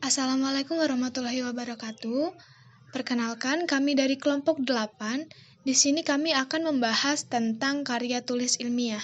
Assalamualaikum warahmatullahi wabarakatuh. Perkenalkan, kami dari kelompok 8. Di sini kami akan membahas tentang karya tulis ilmiah.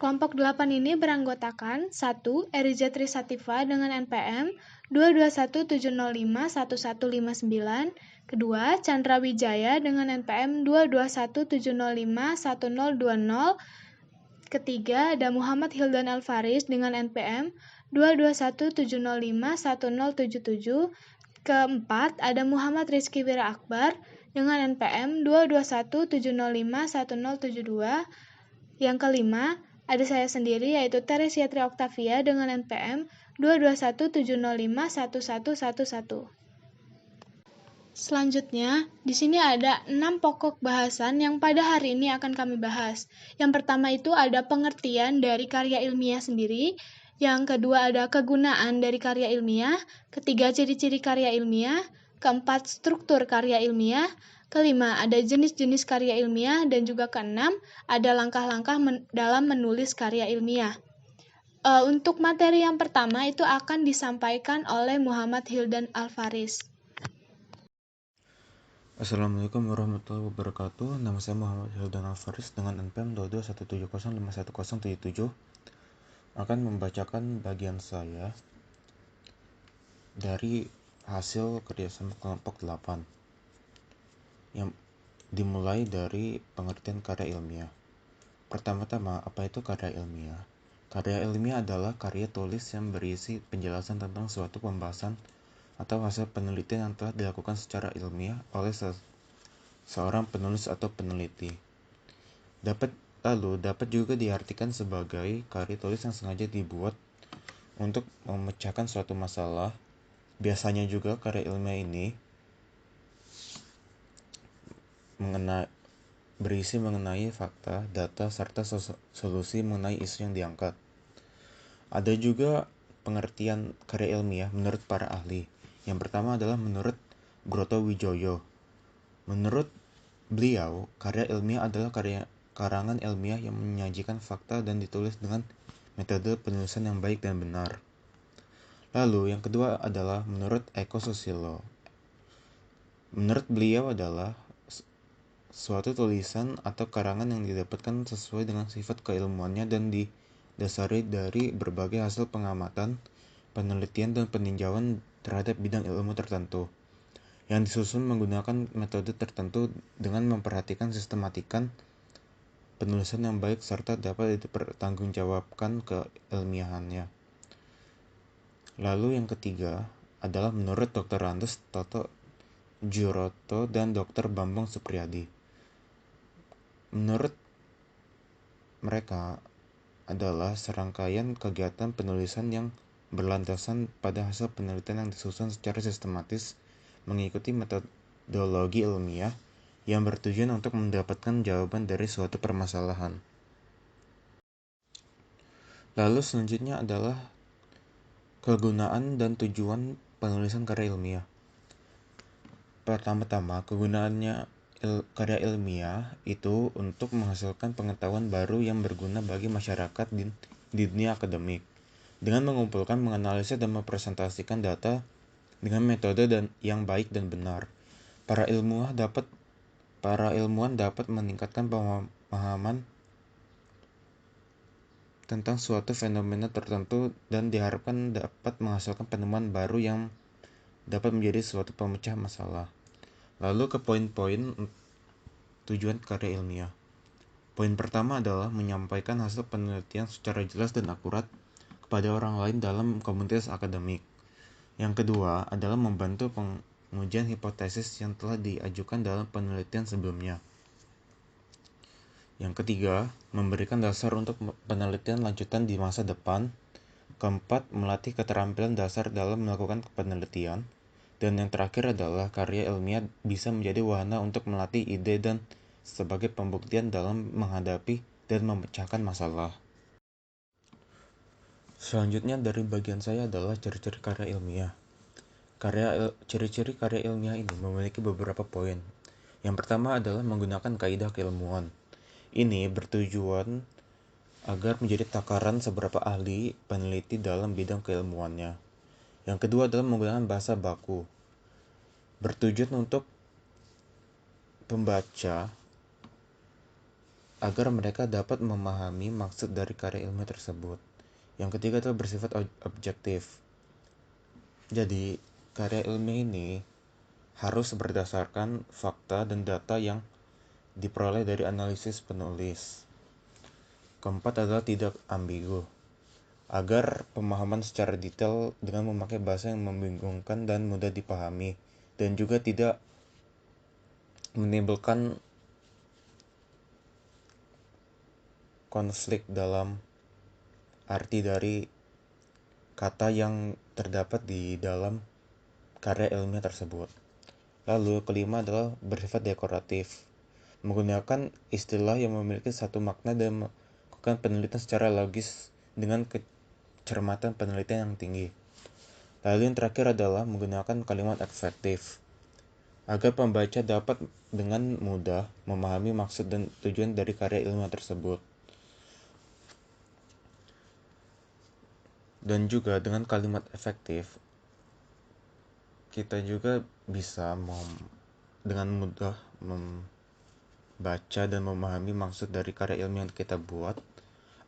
Kelompok 8 ini beranggotakan 1. Eriza Trisativa dengan NPM 2217051159. Kedua, Chandra Wijaya dengan NPM 2217051020. Ketiga, ada Muhammad Hildan Alfaris dengan NPM 2217051077. Keempat, ada Muhammad Rizky Wira Akbar dengan NPM 2217051072. Yang kelima, ada saya sendiri yaitu Teresia Tri Octavia dengan NPM 2217051111. Selanjutnya, di sini ada 6 pokok bahasan yang pada hari ini akan kami bahas. Yang pertama itu ada pengertian dari karya ilmiah sendiri. Yang kedua ada kegunaan dari karya ilmiah. Ketiga, ciri-ciri karya ilmiah. Keempat, struktur karya ilmiah. Kelima, ada jenis-jenis karya ilmiah. Dan juga keenam, ada langkah-langkah dalam menulis karya ilmiah. Untuk materi yang pertama itu akan disampaikan oleh Muhammad Hildan Alfaris. Assalamualaikum warahmatullahi wabarakatuh. Nama saya Muhammad Hildan Alfaris dengan NPM 2217051077 akan membacakan bagian saya dari hasil kerjasama kelompok 8 yang dimulai dari pengertian karya ilmiah. Pertama-tama, apa itu karya ilmiah? Karya ilmiah adalah karya tulis yang berisi penjelasan tentang suatu pembahasan atau hasil penelitian yang telah dilakukan secara ilmiah oleh seorang penulis atau peneliti. Dapat juga diartikan sebagai karya tulis yang sengaja dibuat untuk memecahkan suatu masalah. Biasanya juga karya ilmiah ini berisi mengenai fakta, data, serta solusi mengenai isu yang diangkat. Ada juga pengertian karya ilmiah menurut para ahli. Yang pertama adalah menurut Broto Wijoyo. Menurut beliau, karya ilmiah adalah karangan ilmiah yang menyajikan fakta dan ditulis dengan metode penulisan yang baik dan benar. Lalu, yang kedua adalah menurut Eko Susilo. Menurut beliau adalah suatu tulisan atau karangan yang didapatkan sesuai dengan sifat keilmuannya dan didasari dari berbagai hasil pengamatan, penelitian, dan peninjauan terhadap bidang ilmu tertentu, yang disusun menggunakan metode tertentu dengan memperhatikan sistematikan penulisan yang baik serta dapat dipertanggungjawabkan keilmiahannya. Lalu yang ketiga adalah menurut Dr. Andes Toto Juroto dan Dr. Bambang Supriyadi. Menurut mereka adalah serangkaian kegiatan penulisan yang berlandasan pada hasil penelitian yang disusun secara sistematis mengikuti metodologi ilmiah yang bertujuan untuk mendapatkan jawaban dari suatu permasalahan. Lalu selanjutnya adalah kegunaan dan tujuan penulisan karya ilmiah. Pertama-tama, kegunaannya karya ilmiah itu untuk menghasilkan pengetahuan baru yang berguna bagi masyarakat di dunia akademik. Dengan mengumpulkan, menganalisis, dan mempresentasikan data dengan metode yang baik dan benar, para ilmuwan dapat meningkatkan pemahaman tentang suatu fenomena tertentu dan diharapkan dapat menghasilkan penemuan baru yang dapat menjadi suatu pemecah masalah. Lalu ke poin-poin tujuan karya ilmiah. Poin pertama adalah menyampaikan hasil penelitian secara jelas dan akurat kepada orang lain dalam komunitas akademik. Yang kedua adalah membantu pengujian hipotesis yang telah diajukan dalam penelitian sebelumnya. Yang ketiga, memberikan dasar untuk penelitian lanjutan di masa depan. Keempat, melatih keterampilan dasar dalam melakukan penelitian. Dan yang terakhir adalah karya ilmiah bisa menjadi wahana untuk melatih ide dan sebagai pembuktian dalam menghadapi dan memecahkan masalah. Selanjutnya dari bagian saya adalah ciri-ciri karya ilmiah. Ciri-ciri karya ilmiah ini memiliki beberapa poin. Yang pertama adalah menggunakan kaidah keilmuan. Ini bertujuan agar menjadi takaran seberapa ahli peneliti dalam bidang keilmuannya. Yang kedua adalah menggunakan bahasa baku, bertujuan untuk pembaca agar mereka dapat memahami maksud dari karya ilmiah tersebut. Yang ketiga adalah bersifat objektif. Jadi, karya ilmiah ini harus berdasarkan fakta dan data yang diperoleh dari analisis penulis. Keempat adalah tidak ambigu, agar pemahaman secara detail dengan memakai bahasa yang membingungkan dan mudah dipahami, dan juga tidak menimbulkan konflik dalam arti dari kata yang terdapat di dalam karya ilmiah tersebut. Lalu kelima adalah bersifat dekoratif, menggunakan istilah yang memiliki satu makna dan melakukan penelitian secara logis dengan kecermatan penelitian yang tinggi. Lalu yang terakhir adalah menggunakan kalimat efektif, agar pembaca dapat dengan mudah memahami maksud dan tujuan dari karya ilmiah tersebut. Dan juga dengan kalimat efektif, kita juga bisa dengan mudah membaca dan memahami maksud dari karya ilmiah yang kita buat,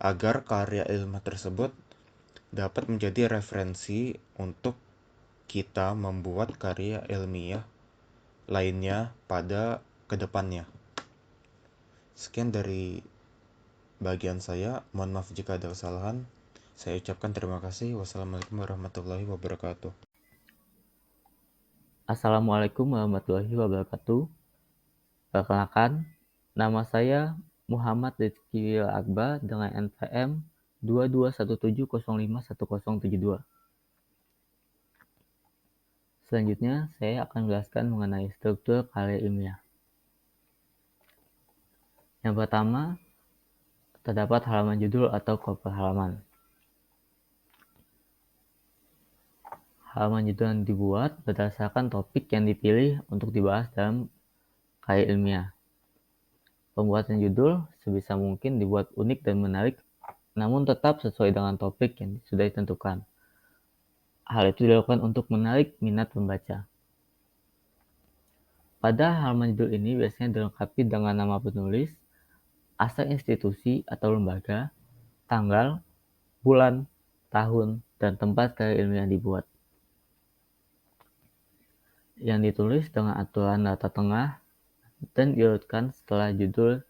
agar karya ilmiah tersebut dapat menjadi referensi untuk kita membuat karya ilmiah lainnya pada kedepannya. Sekian dari bagian saya, mohon maaf jika ada kesalahan. Saya ucapkan terima kasih. Wassalamualaikum warahmatullahi wabarakatuh. Assalamualaikum warahmatullahi wabarakatuh. Perkenalkan, nama saya Muhammad Rizky Akbar dengan NPM 2217051072. Selanjutnya, saya akan menjelaskan mengenai struktur karya ilmiah. Yang pertama, terdapat halaman judul atau cover halaman. Halaman judul yang dibuat berdasarkan topik yang dipilih untuk dibahas dalam karya ilmiah. Pembuatan judul sebisa mungkin dibuat unik dan menarik, namun tetap sesuai dengan topik yang sudah ditentukan. Hal itu dilakukan untuk menarik minat pembaca. Pada halaman judul ini biasanya dilengkapi dengan nama penulis, asal institusi atau lembaga, tanggal, bulan, tahun, dan tempat karya ilmiah dibuat. Yang ditulis dengan aturan data tengah dan diurutkan setelah judul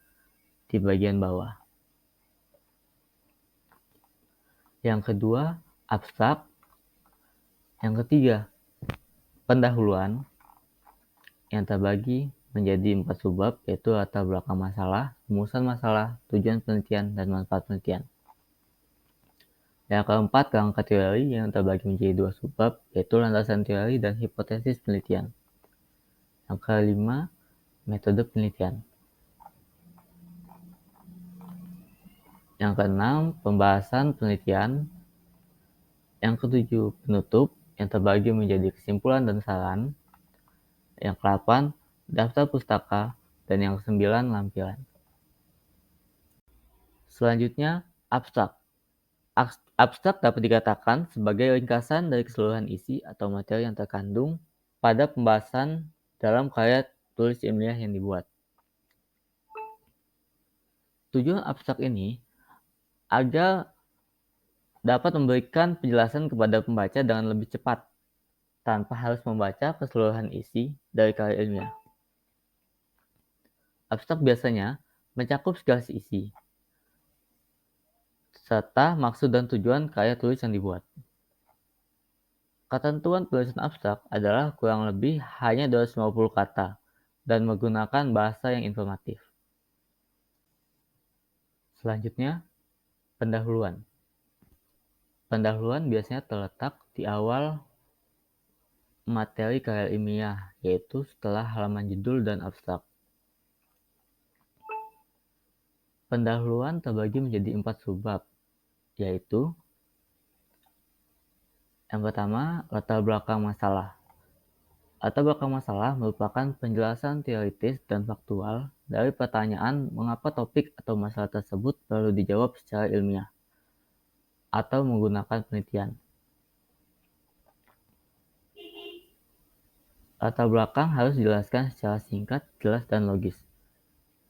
di bagian bawah. Yang kedua, abstrak. Yang ketiga, pendahuluan yang terbagi menjadi 4 subbab, yaitu latar belakang masalah, rumusan masalah, tujuan penelitian, dan manfaat penelitian. Yang keempat, kerangka teori yang terbagi menjadi 2 subbab, yaitu landasan teori dan hipotesis penelitian. Yang kelima, metode penelitian. Yang keenam, pembahasan penelitian. Yang ketujuh, penutup yang terbagi menjadi kesimpulan dan saran. Yang ke-8, daftar pustaka, dan yang ke-9, lampiran. Selanjutnya, abstrak. Abstrak dapat dikatakan sebagai ringkasan dari keseluruhan isi atau materi yang terkandung pada pembahasan dalam karya tulis ilmiah yang dibuat. Tujuan abstrak ini agar dapat memberikan penjelasan kepada pembaca dengan lebih cepat, tanpa harus membaca keseluruhan isi dari karya ilmiah. Abstrak biasanya mencakup segala isi, serta maksud dan tujuan karya tulis yang dibuat. Ketentuan tulisan abstrak adalah kurang lebih hanya 250 kata dan menggunakan bahasa yang informatif. Selanjutnya, pendahuluan. Pendahuluan biasanya terletak di awal materi karya ilmiah, yaitu setelah halaman judul dan abstrak. Pendahuluan terbagi menjadi 4 subbab, yaitu yang pertama, latar belakang masalah. Latar belakang masalah merupakan penjelasan teoritis dan faktual dari pertanyaan mengapa topik atau masalah tersebut perlu dijawab secara ilmiah atau menggunakan penelitian. latar belakang harus dijelaskan secara singkat, jelas, dan logis.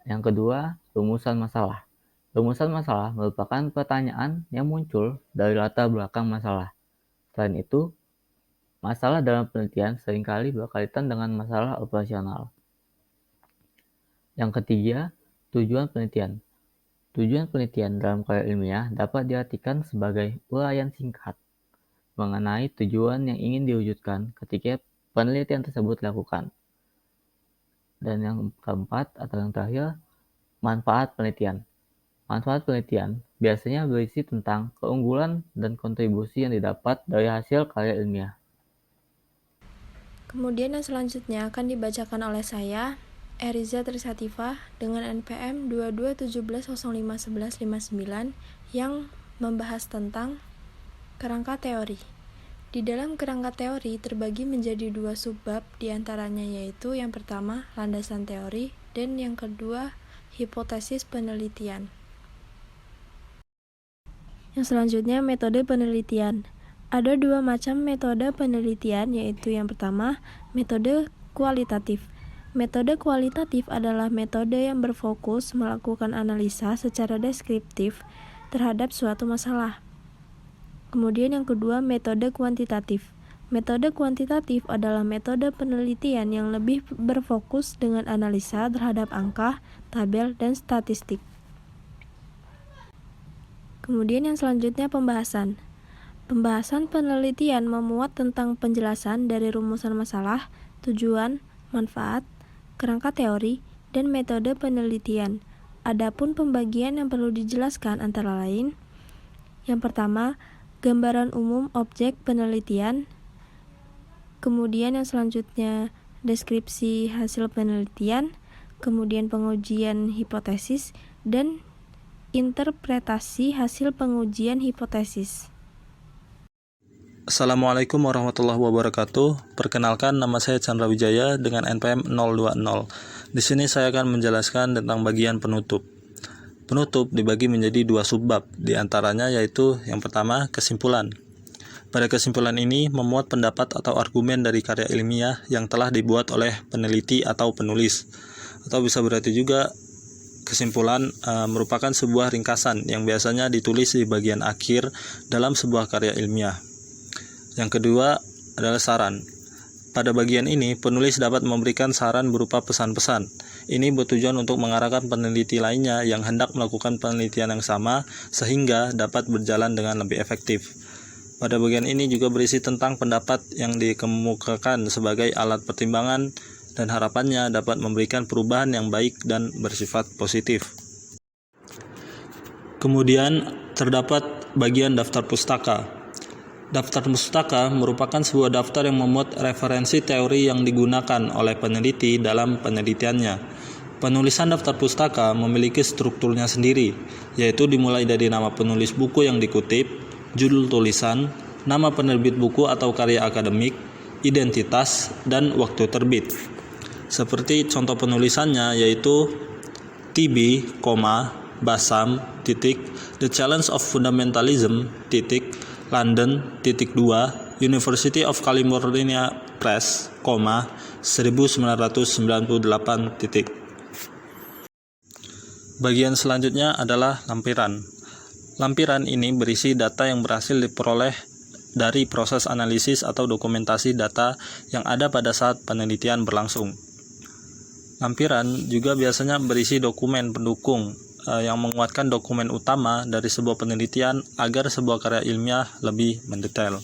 Yang kedua, rumusan masalah. Rumusan masalah merupakan pertanyaan yang muncul dari latar belakang masalah. Selain itu, masalah dalam penelitian seringkali berkaitan dengan masalah operasional. Yang ketiga, tujuan penelitian. Tujuan penelitian dalam karya ilmiah dapat diartikan sebagai uraian singkat mengenai tujuan yang ingin diwujudkan ketika penelitian tersebut dilakukan. Dan yang keempat atau yang terakhir, manfaat penelitian. Manfaat penelitian biasanya berisi tentang keunggulan dan kontribusi yang didapat dari hasil karya ilmiah. Kemudian yang selanjutnya akan dibacakan oleh saya, Eriza Trisativa, dengan NPM 2217051159 yang membahas tentang kerangka teori. Di dalam kerangka teori terbagi menjadi 2 subbab, diantaranya yaitu yang pertama landasan teori dan yang kedua hipotesis penelitian. Yang selanjutnya metode penelitian. Ada 2 macam metode penelitian, yaitu yang pertama metode kualitatif. Metode kualitatif adalah metode yang berfokus melakukan analisa secara deskriptif terhadap suatu masalah. Kemudian yang kedua metode kuantitatif. Metode kuantitatif adalah metode penelitian yang lebih berfokus dengan analisa terhadap angka, tabel, dan statistik. Kemudian yang selanjutnya pembahasan. Pembahasan penelitian memuat tentang penjelasan dari rumusan masalah, tujuan, manfaat, kerangka teori, dan metode penelitian. Adapun pembagian yang perlu dijelaskan antara lain, yang pertama, gambaran umum objek penelitian, kemudian yang selanjutnya deskripsi hasil penelitian, kemudian pengujian hipotesis, dan interpretasi hasil pengujian hipotesis. Assalamualaikum warahmatullahi wabarakatuh. Perkenalkan, nama saya Chandra Wijaya dengan NPM 020. Di sini saya akan menjelaskan tentang bagian penutup. Penutup dibagi menjadi 2 subbab, diantaranya yaitu yang pertama kesimpulan. Pada kesimpulan ini memuat pendapat atau argumen dari karya ilmiah yang telah dibuat oleh peneliti atau penulis. Atau bisa berarti juga kesimpulan merupakan sebuah ringkasan yang biasanya ditulis di bagian akhir dalam sebuah karya ilmiah. Yang kedua adalah saran. Pada bagian ini, penulis dapat memberikan saran berupa pesan-pesan. Ini bertujuan untuk mengarahkan peneliti lainnya yang hendak melakukan penelitian yang sama sehingga dapat berjalan dengan lebih efektif. Pada bagian ini juga berisi tentang pendapat yang dikemukakan sebagai alat pertimbangan dan harapannya dapat memberikan perubahan yang baik dan bersifat positif. Kemudian terdapat bagian daftar pustaka. Daftar pustaka merupakan sebuah daftar yang memuat referensi teori yang digunakan oleh peneliti dalam penelitiannya. Penulisan daftar pustaka memiliki strukturnya sendiri, yaitu dimulai dari nama penulis buku yang dikutip, judul tulisan, nama penerbit buku atau karya akademik, identitas, dan waktu terbit. Seperti contoh penulisannya yaitu TB, Basam, The Challenge of Fundamentalism, London, 2, University of California Press, 1998. Bagian selanjutnya adalah lampiran. Lampiran ini berisi data yang berhasil diperoleh dari proses analisis atau dokumentasi data yang ada pada saat penelitian berlangsung. Lampiran juga biasanya berisi dokumen pendukung yang menguatkan dokumen utama dari sebuah penelitian agar sebuah karya ilmiah lebih mendetail.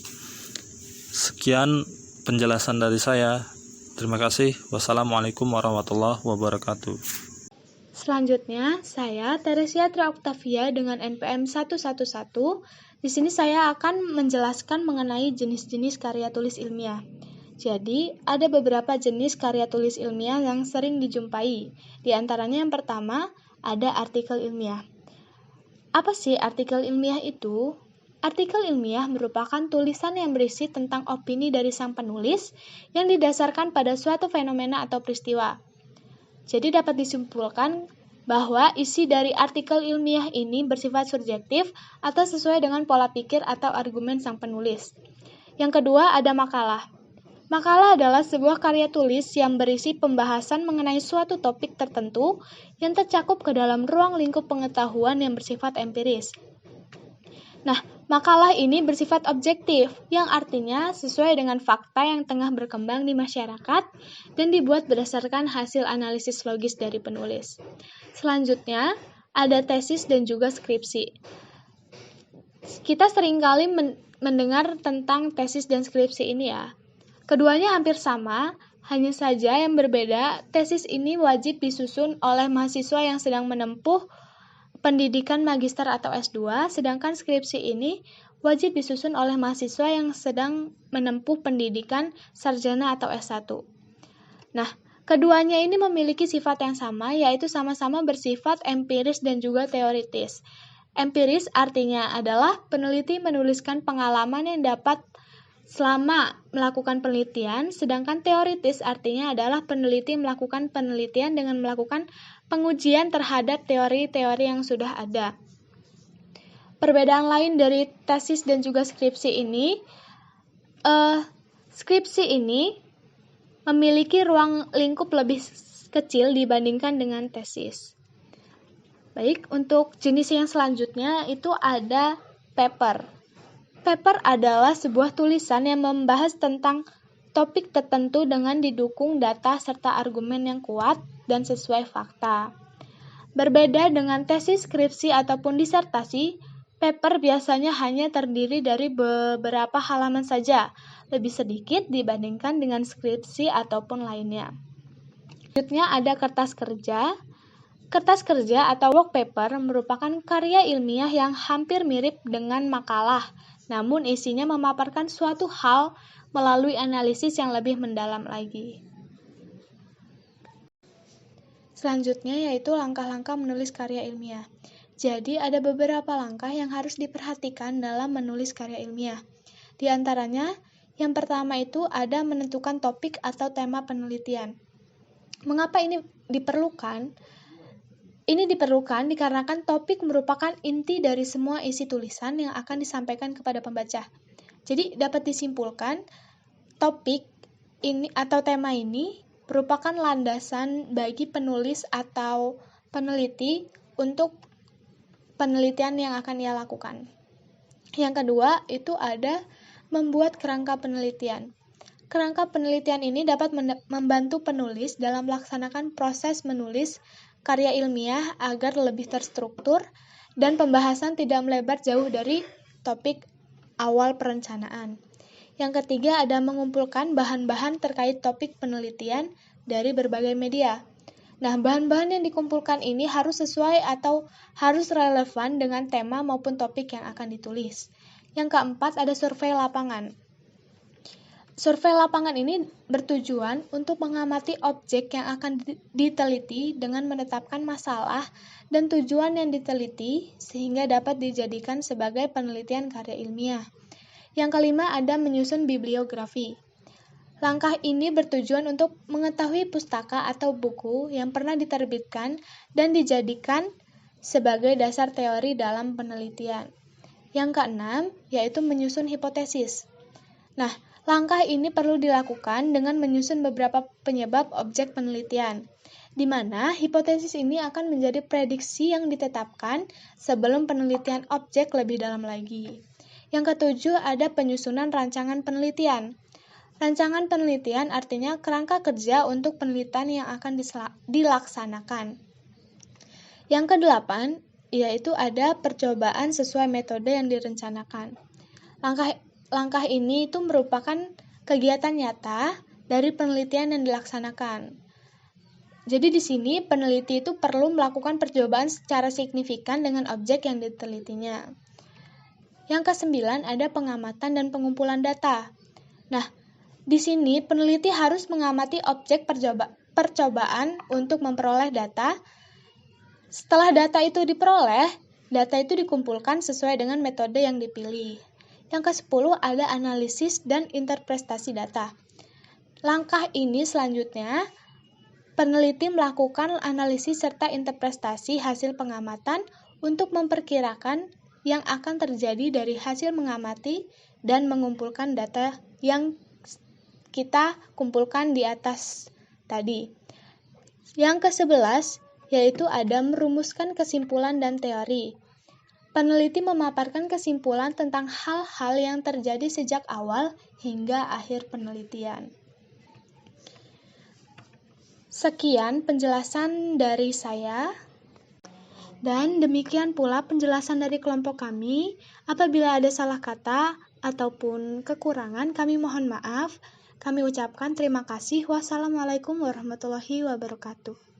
Sekian penjelasan dari saya. Terima kasih. Wassalamualaikum warahmatullahi wabarakatuh. Selanjutnya, saya Teresia Tri Octavia dengan NPM 111. Di sini saya akan menjelaskan mengenai jenis-jenis karya tulis ilmiah. Jadi, ada beberapa jenis karya tulis ilmiah yang sering dijumpai. Di antaranya yang pertama, ada artikel ilmiah. Apa sih artikel ilmiah itu? Artikel ilmiah merupakan tulisan yang berisi tentang opini dari sang penulis yang didasarkan pada suatu fenomena atau peristiwa. Jadi dapat disimpulkan bahwa isi dari artikel ilmiah ini bersifat subjektif atau sesuai dengan pola pikir atau argumen sang penulis. Yang kedua ada makalah. Makalah adalah sebuah karya tulis yang berisi pembahasan mengenai suatu topik tertentu yang tercakup ke dalam ruang lingkup pengetahuan yang bersifat empiris. Nah, makalah ini bersifat objektif, yang artinya sesuai dengan fakta yang tengah berkembang di masyarakat dan dibuat berdasarkan hasil analisis logis dari penulis. Selanjutnya, ada tesis dan juga skripsi. Kita seringkali mendengar tentang tesis dan skripsi ini ya. Keduanya hampir sama, hanya saja yang berbeda, tesis ini wajib disusun oleh mahasiswa yang sedang menempuh pendidikan magister atau S2, sedangkan skripsi ini wajib disusun oleh mahasiswa yang sedang menempuh pendidikan sarjana atau S1. Nah, keduanya ini memiliki sifat yang sama, yaitu sama-sama bersifat empiris dan juga teoritis. Empiris artinya adalah peneliti menuliskan pengalaman yang dapat selama melakukan penelitian, sedangkan teoritis artinya adalah peneliti melakukan penelitian dengan melakukan pengujian terhadap teori-teori yang sudah ada. Perbedaan lain dari tesis dan juga skripsi ini, skripsi ini memiliki ruang lingkup lebih kecil dibandingkan dengan tesis. Baik, untuk jenis yang selanjutnya itu ada paper. Paper adalah sebuah tulisan yang membahas tentang topik tertentu dengan didukung data serta argumen yang kuat dan sesuai fakta. Berbeda dengan tesis, skripsi, ataupun disertasi, paper biasanya hanya terdiri dari beberapa halaman saja, lebih sedikit dibandingkan dengan skripsi ataupun lainnya. Selanjutnya ada kertas kerja. Kertas kerja atau work paper merupakan karya ilmiah yang hampir mirip dengan makalah, namun isinya memaparkan suatu hal melalui analisis yang lebih mendalam lagi. Selanjutnya yaitu langkah-langkah menulis karya ilmiah. Jadi ada beberapa langkah yang harus diperhatikan dalam menulis karya ilmiah. Di antaranya, yang pertama itu ada menentukan topik atau tema penelitian. Mengapa ini diperlukan? Ini diperlukan dikarenakan topik merupakan inti dari semua isi tulisan yang akan disampaikan kepada pembaca. Jadi dapat disimpulkan, topik ini atau tema ini merupakan landasan bagi penulis atau peneliti untuk penelitian yang akan ia lakukan. Yang kedua, itu ada membuat kerangka penelitian. Kerangka penelitian ini dapat membantu penulis dalam melaksanakan proses menulis karya ilmiah agar lebih terstruktur dan pembahasan tidak melebar jauh dari topik awal perencanaan. Yang ketiga ada mengumpulkan bahan-bahan terkait topik penelitian dari berbagai media. Nah, bahan-bahan yang dikumpulkan ini harus sesuai atau harus relevan dengan tema maupun topik yang akan ditulis. Yang keempat ada survei lapangan. Survei lapangan ini bertujuan untuk mengamati objek yang akan diteliti dengan menetapkan masalah dan tujuan yang diteliti sehingga dapat dijadikan sebagai penelitian karya ilmiah. Yang kelima ada menyusun bibliografi. Langkah ini bertujuan untuk mengetahui pustaka atau buku yang pernah diterbitkan dan dijadikan sebagai dasar teori dalam penelitian. Yang keenam yaitu menyusun hipotesis. Nah, langkah ini perlu dilakukan dengan menyusun beberapa penyebab objek penelitian, di mana hipotesis ini akan menjadi prediksi yang ditetapkan sebelum penelitian objek lebih dalam lagi. Yang ketujuh ada penyusunan rancangan penelitian. Rancangan penelitian artinya kerangka kerja untuk penelitian yang akan dilaksanakan. Yang kedelapan yaitu ada percobaan sesuai metode yang direncanakan. Langkah ini itu merupakan kegiatan nyata dari penelitian yang dilaksanakan. Jadi di sini peneliti itu perlu melakukan percobaan secara signifikan dengan objek yang ditelitinya. Yang kesembilan ada pengamatan dan pengumpulan data. Nah, di sini peneliti harus mengamati objek percobaan untuk memperoleh data. Setelah data itu diperoleh, data itu dikumpulkan sesuai dengan metode yang dipilih. Yang ke-10 ada analisis dan interpretasi data. Langkah ini selanjutnya, peneliti melakukan analisis serta interpretasi hasil pengamatan untuk memperkirakan yang akan terjadi dari hasil mengamati dan mengumpulkan data yang kita kumpulkan di atas tadi. Yang ke-11 yaitu ada merumuskan kesimpulan dan teori. Peneliti memaparkan kesimpulan tentang hal-hal yang terjadi sejak awal hingga akhir penelitian. Sekian penjelasan dari saya. Dan demikian pula penjelasan dari kelompok kami. Apabila ada salah kata ataupun kekurangan, kami mohon maaf. Kami ucapkan terima kasih. Wassalamualaikum warahmatullahi wabarakatuh.